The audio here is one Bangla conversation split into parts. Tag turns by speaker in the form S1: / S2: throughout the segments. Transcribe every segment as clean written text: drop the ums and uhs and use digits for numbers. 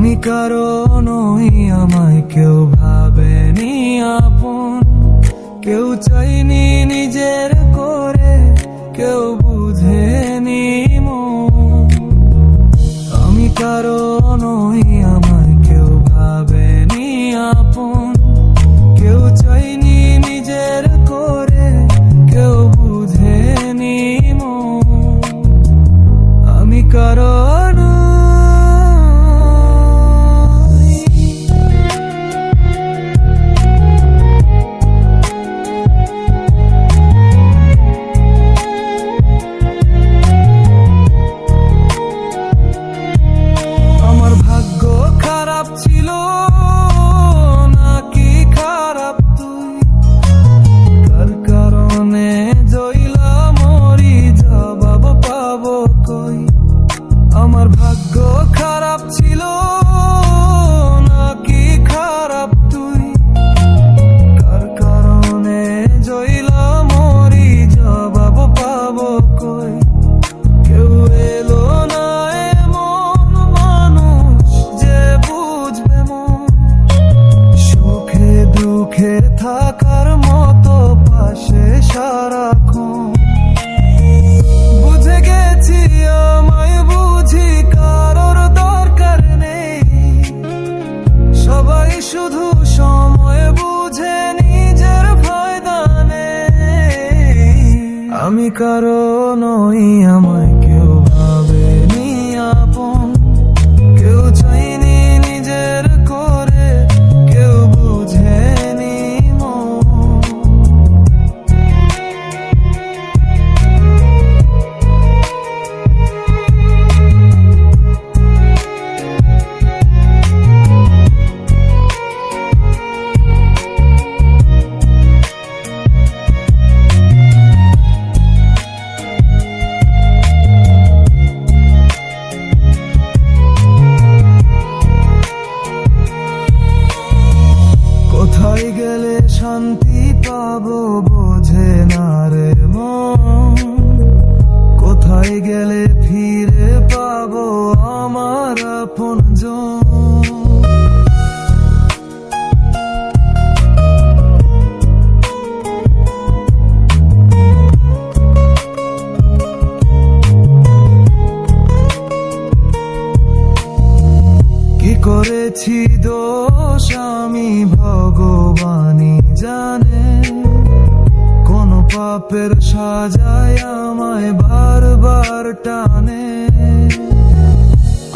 S1: আমি কারো নই, আমায় কেউ ভাবেনি আপন, কেউ চাইনি নিজের করে, কেউ বুঝেনি মন। আমি কারো নই, আমায় কেউ ভাবেনি আপন, কেউ চাইনি নিজের করে, কেউ বুঝেনি মন। আমি কারো ছিল নাকি খারাপ তুই, কার কারণে জইলা মরি, জবাব পাবো কই। আমার ভাগ্য খারাপ ছিল নাকি খারাপ তুই, কার কারণে জইলা মরি, জবাব পাবো কই। কেউ এলো না এমন মানুষ যে বুঝবে মন, সুখে দুঃখে থাকার মতো পাশে সারাক্ষণ। বুঝে গেছি আমায় বুঝি কারোর দরকার নেই, সবাই শুধু সময় বুঝে নিজের ফায়দা নেই। আমি কারো নই, আমায় কেউ ভাবেনি আপন, কেউ চাইনি নিজের করে, কেউ বুঝেনি মন। কোথায় গেলে শান্তি পাবো বোঝে না রে মন, কোথায় গেলে ফিরে পাবো আমার আপনজন। কি করেছি দোষ আমি ভগবানই জানে, কোন পাপের সাজায় আমায় বারবার টানে।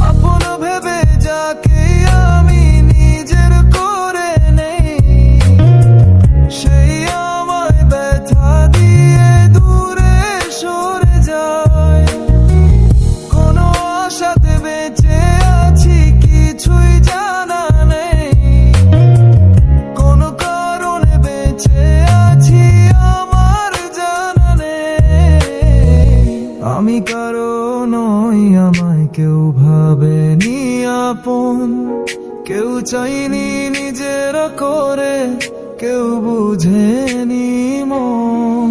S1: আপন ভেবে যাকে আমি নিজের করে নেই, সেই আমায় ব্যথা দিয়ে দূরে সরে যায়। কোন আশাতে বেঁচে আছি কিছুই জানা নেই, কোন কারণে বেঁচে আছি আমার জানা নেই। আমি কারো নই, আমায় কেউ ভাবেনি আপন, কেউ চাইনি নিজের করে, কেউ বুঝেনি মন।